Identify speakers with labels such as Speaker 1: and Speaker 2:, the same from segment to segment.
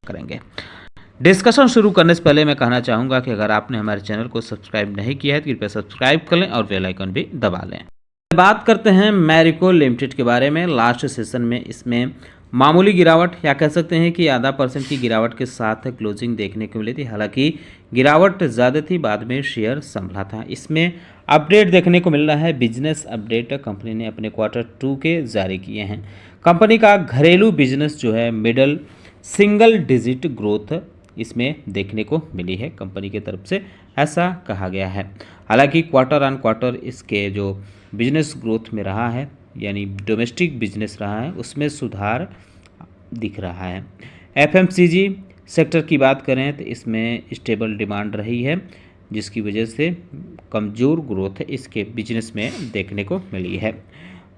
Speaker 1: करेंगे। डिस्कशन शुरू करने से पहले मैं कहना चाहूँगा कि अगर आपने हमारे चैनल को सब्सक्राइब नहीं किया है तो कृपया सब्सक्राइब कर लें और बेल आइकन भी दबा लें। बात करते हैं मैरिको लिमिटेड के बारे में। लास्ट सेशन में इसमें मामूली गिरावट या कह सकते हैं कि आधा % की गिरावट के साथ क्लोजिंग देखने को मिली थी। हालांकि गिरावट ज़्यादा थी, बाद में शेयर संभला था। इसमें अपडेट देखने को मिल रहा है। बिजनेस अपडेट कंपनी ने अपने Q2 के जारी किए हैं। कंपनी का घरेलू बिजनेस जो है मिडल सिंगल डिजिट ग्रोथ इसमें देखने को मिली है कंपनी की तरफ से, ऐसा कहा गया है। हालांकि क्वार्टर इसके जो बिजनेस ग्रोथ में रहा है, यानी डोमेस्टिक बिजनेस रहा है, उसमें सुधार दिख रहा है। FMCG सेक्टर की बात करें तो इसमें स्टेबल डिमांड रही है, जिसकी वजह से कमज़ोर ग्रोथ इसके बिजनेस में देखने को मिली है।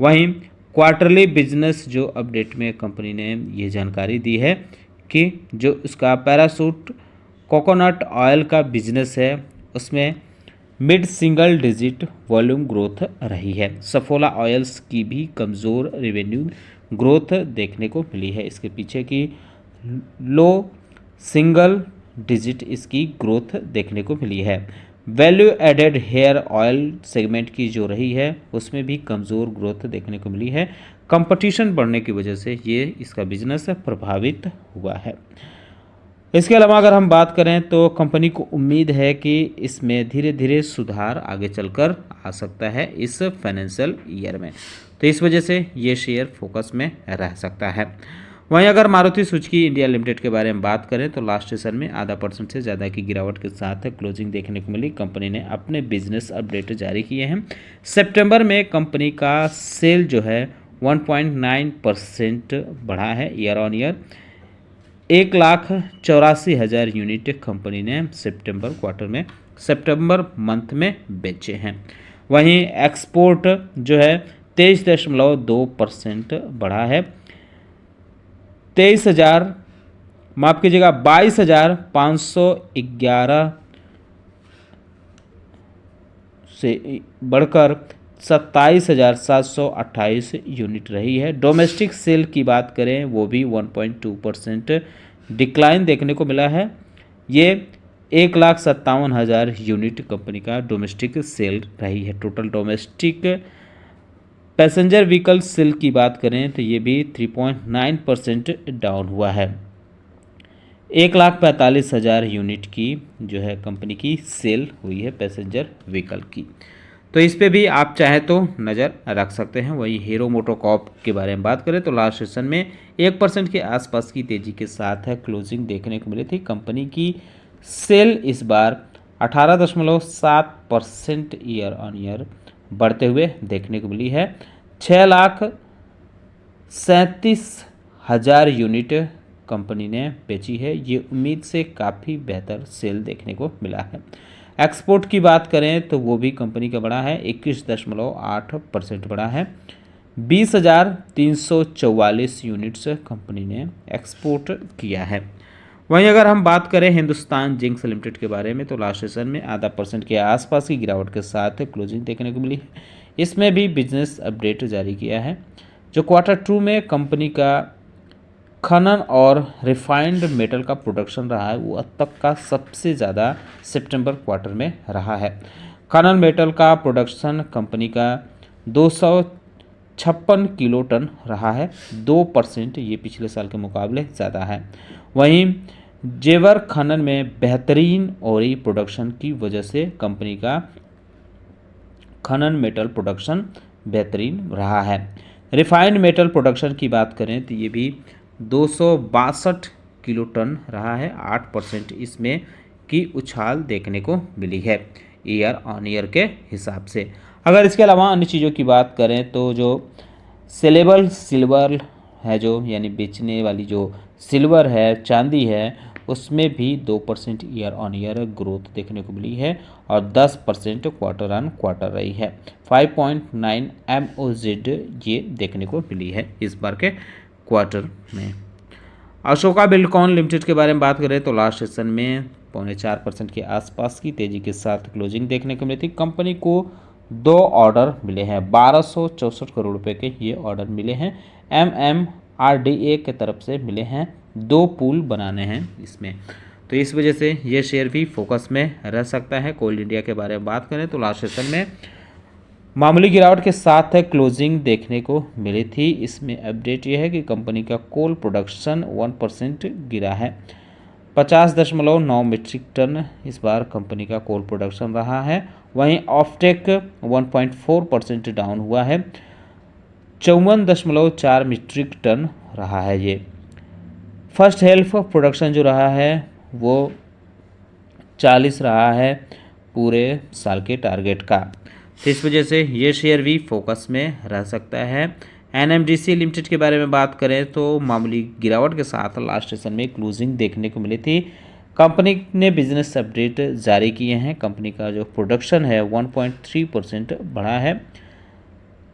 Speaker 1: वहीं क्वार्टरली बिजनेस जो अपडेट में कंपनी ने ये जानकारी दी है कि जो उसका पैराशूट कोकोनट ऑयल का बिजनेस है उसमें mid single digit volume growth रही है। सफोला ऑयल्स की भी कमज़ोर रेवेन्यू ग्रोथ देखने को मिली है। इसके पीछे की लो सिंगल डिजिट इसकी ग्रोथ देखने को मिली है। Value added hair oil segment की जो रही है उसमें भी कमज़ोर ग्रोथ देखने को मिली है। कंपटीशन बढ़ने की वजह से ये इसका बिजनेस प्रभावित हुआ है। इसके अलावा अगर हम बात करें तो कंपनी को उम्मीद है कि इसमें धीरे धीरे सुधार आगे चलकर आ सकता है इस फाइनेंशियल ईयर में, तो इस वजह से ये शेयर फोकस में रह सकता है। वहीं अगर मारुति सुजुकी इंडिया लिमिटेड के बारे में बात करें तो लास्ट सेशन में आधा % से ज़्यादा की गिरावट के साथ क्लोजिंग देखने को मिली। कंपनी ने अपने बिजनेस अपडेट जारी किए हैं। सितंबर में कंपनी का सेल जो है 1.9% बढ़ा है year on year. 1,84,000 unit company ने सितंबर मंथ में बेचे हैं। वहीं एक्सपोर्ट जो है 23.2% बढ़ा है। 22,511 से बढ़कर 27,728 यूनिट रही है। डोमेस्टिक सेल की बात करें वो भी 1.2% डिक्लाइन देखने को मिला है। ये 1,57,000 यूनिट कंपनी का डोमेस्टिक सेल रही है। Total domestic passenger vehicle sale की बात करें तो ये भी 3.9% डाउन हुआ है। 1,45,000 यूनिट की जो है कंपनी की सेल हुई है पैसेंजर व्हीकल की, तो इस पे भी आप चाहें तो नज़र रख सकते हैं। वही हीरो मोटोकॉर्प के बारे में बात करें तो लास्ट सेशन में 1% के आसपास की तेज़ी के साथ है क्लोजिंग देखने को मिली थी। कंपनी की सेल इस बार 18.7% ईयर ऑन ईयर बढ़ते हुए देखने को मिली है। 6,37,000 यूनिट कंपनी ने बेची है। ये उम्मीद से काफ़ी बेहतर सेल देखने को मिला है। एक्सपोर्ट की बात करें तो वो भी कंपनी का बढ़ा है, 21.8% बढ़ा है। 20,344 यूनिट्स कंपनी ने एक्सपोर्ट किया है। वहीं अगर हम बात करें हिंदुस्तान जिंक्स लिमिटेड के बारे में तो लास्ट सेशन में आधा % के आसपास की गिरावट के साथ क्लोजिंग देखने को मिली है। इसमें भी बिजनेस अपडेट जारी किया है। जो Q2 में कंपनी का खनन और रिफाइंड मेटल का प्रोडक्शन रहा है वो अब तक का सबसे ज़्यादा सितंबर क्वार्टर में रहा है। खनन मेटल का प्रोडक्शन कंपनी का 256 किलो टन रहा है, 2% ये पिछले साल के मुकाबले ज़्यादा है। वहीं जेवर खनन में बेहतरीन ओरी प्रोडक्शन की वजह से कंपनी का खनन मेटल प्रोडक्शन बेहतरीन रहा है। रिफाइंड मेटल प्रोडक्शन की बात करें तो ये भी 262 किलो टन रहा है, 8% इसमें की उछाल देखने को मिली है ईयर ऑन ईयर के हिसाब से। अगर इसके अलावा अन्य चीज़ों की बात करें तो जो सेलेबल सिल्वर है, जो यानी बेचने वाली जो सिल्वर है, चांदी है, उसमें भी 2% ईयर ऑन ईयर ग्रोथ देखने को मिली है और 10% क्वार्टर ऑन क्वार्टर रही है। 5.9 MOZ ये देखने को मिली है इस बार के क्वार्टर में। अशोका बिल्डकॉन लिमिटेड के बारे में बात करें तो लास्ट सेशन में 4.25% के आसपास की तेज़ी के साथ क्लोजिंग देखने को मिली थी। कंपनी को 2 ऑर्डर मिले हैं, 1264 करोड़ रुपए के ये ऑर्डर मिले हैं। MMRDA की तरफ से मिले हैं 2 पूल बनाने हैं इसमें, तो इस वजह से ये शेयर भी फोकस में रह सकता है। कोल इंडिया के बारे में बात करें तो लास्ट सेशन में मामूली गिरावट के साथ क्लोजिंग देखने को मिली थी। इसमें अपडेट यह है कि कंपनी का कोल प्रोडक्शन 1% गिरा है, 50.9 मीट्रिक टन इस बार कंपनी का कोल प्रोडक्शन रहा है। वहीं ऑफटेक 1.4% डाउन हुआ है, 54.4 मीट्रिक टन रहा है ये। फर्स्ट हेल्फ प्रोडक्शन जो रहा है वो 40 रहा है पूरे साल के टारगेट का, तो इस वजह से ये शेयर भी फोकस में रह सकता है। NMDC लिमिटेड के बारे में बात करें तो मामूली गिरावट के साथ लास्ट सेशन में क्लोजिंग देखने को मिली थी। कंपनी ने बिजनेस अपडेट जारी किए हैं। कंपनी का जो प्रोडक्शन है 1.3% बढ़ा है,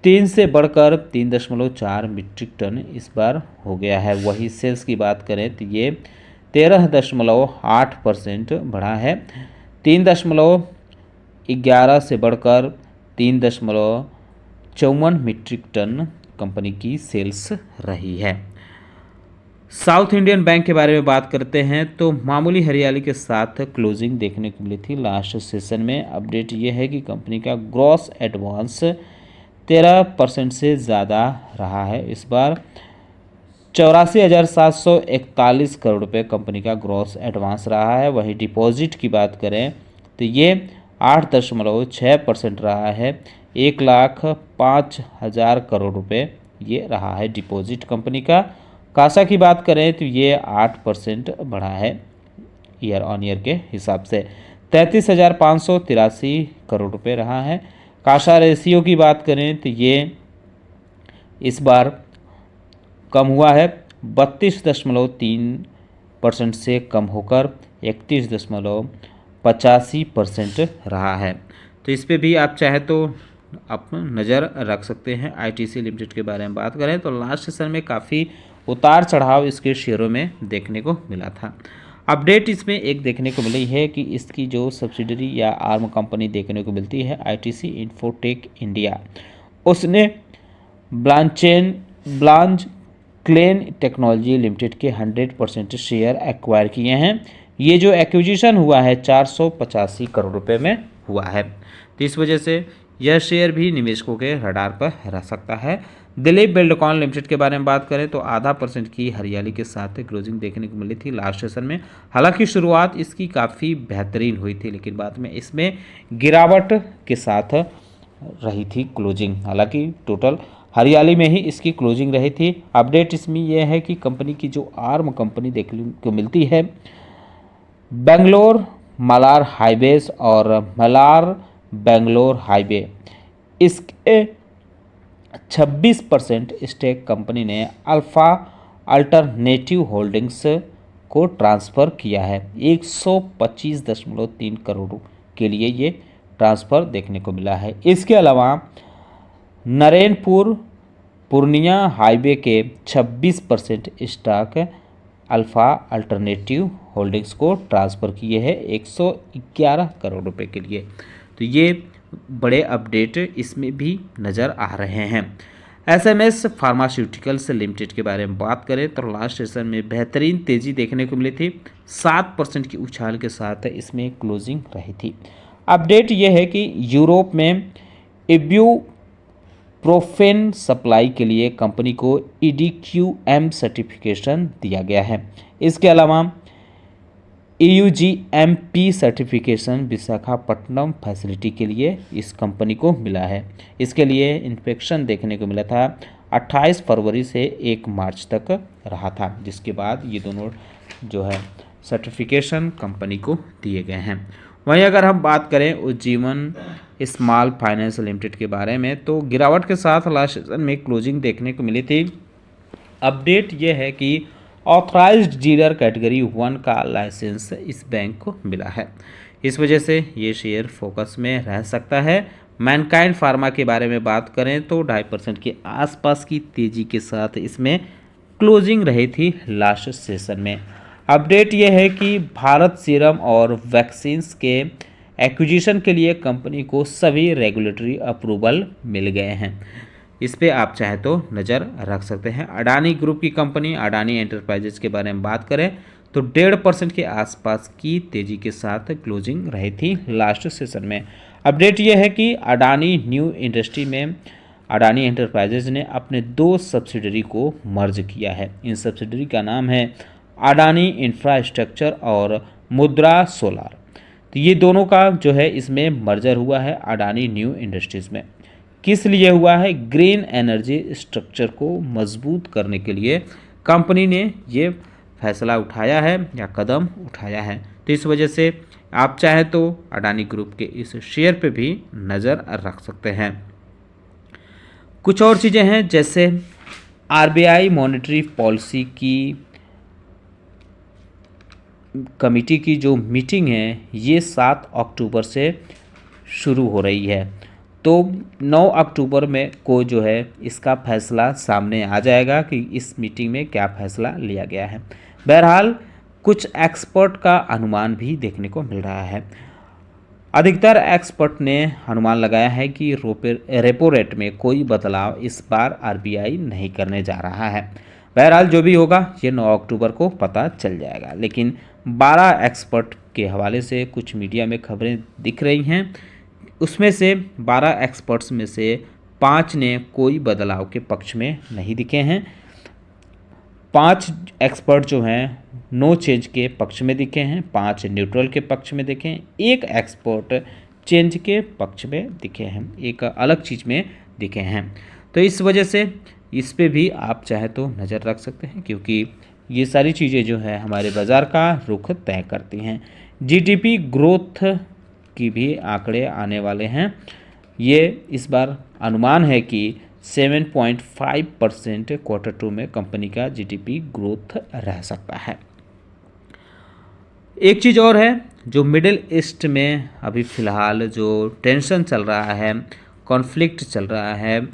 Speaker 1: 3 से बढ़कर 3.4 मीट्रिक टन इस बार हो गया है। वही सेल्स की बात करें तो ये 13.8% बढ़ा है, 3.11 से बढ़कर 3.54 मीट्रिक टन कंपनी की सेल्स रही है। साउथ इंडियन बैंक के बारे में बात करते हैं तो मामूली हरियाली के साथ क्लोजिंग देखने को मिली थी लास्ट सेशन में। अपडेट ये है कि कंपनी का ग्रॉस एडवांस 13% से ज़्यादा रहा है इस बार, 84,741 करोड़ रुपए कंपनी का ग्रॉस एडवांस रहा है। वहीं डिपॉजिट की बात करें तो ये 8.6% रहा है, 1,05,000 करोड़ रुपए ये रहा है डिपॉजिट कंपनी का। कासा की बात करें तो ये 8% बढ़ा है ईयर ऑन ईयर के हिसाब से, 33,583 करोड़ रुपए रहा है। कासा रेशियो की बात करें तो ये इस बार कम हुआ है, 32.3% से कम होकर 31.85% रहा है। तो इस पे भी आप चाहे तो आप नज़र रख सकते हैं। ITC लिमिटेड के बारे में बात करें तो लास्ट सेशन में काफ़ी उतार चढ़ाव इसके शेयरों में देखने को मिला था। अपडेट इसमें एक देखने को मिली है कि इसकी जो सब्सिडरी या आर्म कंपनी देखने को मिलती है ITC इन्फोटेक इंडिया, उसने ब्लांच क्लेन टेक्नोलॉजी लिमिटेड के 100% शेयर एक्वायर किए हैं। ये जो एक्विजिशन हुआ है 485 करोड़ रुपए में हुआ है, तो इस वजह से यह शेयर भी निवेशकों के रडार पर रह सकता है। दिलीप बिल्डकॉन लिमिटेड के बारे में बात करें तो 0.5% की हरियाली के साथ क्लोजिंग देखने को मिली थी लास्ट सेशन में। हालांकि शुरुआत इसकी काफ़ी बेहतरीन हुई थी, लेकिन बाद में इसमें गिरावट के साथ रही थी क्लोजिंग। हालांकि टोटल हरियाली में ही इसकी क्लोजिंग रही थी। अपडेट इसमें यह है कि कंपनी की जो आर्म कंपनी देखने को मिलती है बेंगलोर मलार हाईवेज और मलार बेंगलोर हाईवे, इसके 26% स्टेक कंपनी ने अल्फा अल्टरनेटिव होल्डिंग्स को ट्रांसफ़र किया है। 125.3 करोड़ के लिए ये ट्रांसफ़र देखने को मिला है। इसके अलावा नरेनपुर पूर्णिया हाईवे के 26% स्टॉक अल्फा अल्टरनेटिव होल्डिंग्स को ट्रांसफ़र किए हैं 111 करोड़ रुपए के लिए। तो ये बड़े अपडेट इसमें भी नज़र आ रहे हैं। SMS फार्मास्यूटिकल्स लिमिटेड के बारे में बात करें तो लास्ट सेशन में बेहतरीन तेज़ी देखने को मिली थी, 7% की उछाल के साथ इसमें क्लोजिंग रही थी। अपडेट ये है कि यूरोप में इब्यूप्रोफेन सप्लाई के लिए कंपनी को EDQM सर्टिफिकेशन दिया गया है। इसके अलावा EUGMP सर्टिफिकेशन विशाखापट्टनम फैसिलिटी के लिए इस कंपनी को मिला है। इसके लिए इंस्पेक्शन देखने को मिला था 28 फरवरी से 1 मार्च तक रहा था, जिसके बाद ये दोनों जो है सर्टिफिकेशन कंपनी को दिए गए हैं। वहीं अगर हम बात करें उज्जीवन स्मॉल फाइनेंस लिमिटेड के बारे में तो गिरावट के साथ लास्ट सेशन में क्लोजिंग देखने को मिली थी। अपडेट ये है कि ऑथराइज्ड डीलर कैटेगरी 1 का लाइसेंस इस बैंक को मिला है, इस वजह से ये शेयर फोकस में रह सकता है। मैनकाइंड फार्मा के बारे में बात करें तो 2.5% के आसपास की तेज़ी के साथ इसमें क्लोजिंग रही थी लास्ट सेशन में। अपडेट ये है कि भारत सीरम और वैक्सीन्स के एक्विजिशन के लिए कंपनी को सभी रेगुलेटरी अप्रूवल मिल गए हैं। इस पे आप चाहे तो नज़र रख सकते हैं। अडानी ग्रुप की कंपनी अडानी एंटरप्राइजेज के बारे में बात करें तो 1.5% के आसपास की तेज़ी के साथ क्लोजिंग रही थी लास्ट सेशन में। अपडेट ये है कि अडानी न्यू इंडस्ट्री में अडानी एंटरप्राइजेज ने अपने 2 सब्सिडरी को मर्ज किया है। इन सब्सिडरी का नाम है अडानी इंफ्रास्ट्रक्चर और मुद्रा सोलार। तो ये दोनों का जो है इसमें मर्जर हुआ है अडानी न्यू इंडस्ट्रीज़ में। किस लिए हुआ है? ग्रीन एनर्जी स्ट्रक्चर को मजबूत करने के लिए कंपनी ने ये फैसला उठाया है या कदम उठाया है। तो इस वजह से आप चाहे तो अडानी ग्रुप के इस शेयर पे भी नज़र रख सकते हैं। कुछ और चीज़ें हैं जैसे आरबीआई मॉनेटरी पॉलिसी की कमेटी की जो मीटिंग है ये 7 अक्टूबर से शुरू हो रही है। तो 9 अक्टूबर में को जो है इसका फैसला सामने आ जाएगा कि इस मीटिंग में क्या फैसला लिया गया है। बहरहाल कुछ एक्सपर्ट का अनुमान भी देखने को मिल रहा है। अधिकतर एक्सपर्ट ने अनुमान लगाया है कि रेपो रेट में कोई बदलाव इस बार आरबीआई नहीं करने जा रहा है। बहरहाल जो भी होगा ये 9 अक्टूबर को पता चल जाएगा। लेकिन 12 एक्सपर्ट के हवाले से कुछ मीडिया में खबरें दिख रही हैं, उसमें से 12 एक्सपर्ट्स में से 5 ने कोई बदलाव के पक्ष में नहीं दिखे हैं। 5 एक्सपर्ट जो हैं नो चेंज के पक्ष में दिखे हैं, 5 न्यूट्रल के पक्ष में दिखे हैं, 1 एक्सपर्ट चेंज के पक्ष में दिखे हैं, एक अलग चीज़ में दिखे हैं। तो इस वजह से इस पे भी आप चाहे तो नज़र रख सकते हैं क्योंकि ये सारी चीज़ें जो है हमारे बाज़ार का रुख तय करती हैं। जीडीपी ग्रोथ की भी आंकड़े आने वाले हैं। ये इस बार अनुमान है कि 7.5% Q2 में कंपनी का जीडीपी ग्रोथ रह सकता है। एक चीज़ और है जो मिडिल ईस्ट में अभी फ़िलहाल जो टेंशन चल रहा है, कॉन्फ्लिक्ट चल रहा है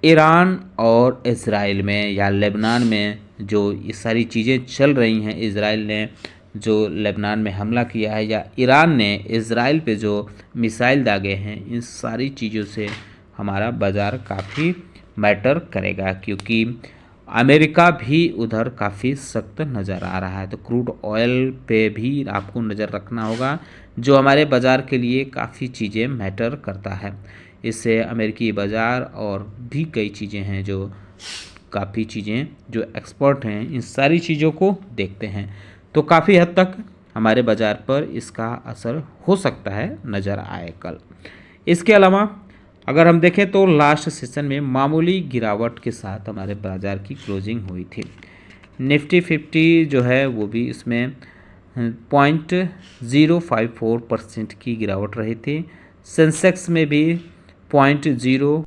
Speaker 1: ईरान और इज़राइल में या लेबनान में, जो ये सारी चीज़ें चल रही हैं, इज़राइल ने जो लेबनान में हमला किया है या ईरान ने इज़राइल पे जो मिसाइल दागे हैं, इन सारी चीज़ों से हमारा बाज़ार काफ़ी मैटर करेगा क्योंकि अमेरिका भी उधर काफ़ी सख्त नज़र आ रहा है। तो क्रूड ऑयल पे भी आपको नज़र रखना होगा जो हमारे बाज़ार के लिए काफ़ी चीज़ें मैटर करता है। इससे अमेरिकी बाज़ार और भी कई चीज़ें हैं जो काफ़ी चीज़ें जो एक्सपर्ट हैं इन सारी चीज़ों को देखते हैं। तो काफ़ी हद तक हमारे बाज़ार पर इसका असर हो सकता है, नज़र आए कल। इसके अलावा अगर हम देखें तो लास्ट सेशन में मामूली गिरावट के साथ हमारे बाज़ार की क्लोजिंग हुई थी। निफ्टी 50 जो है वो भी इसमें 0.054% की गिरावट रही थी। सेंसेक्स में भी 0.0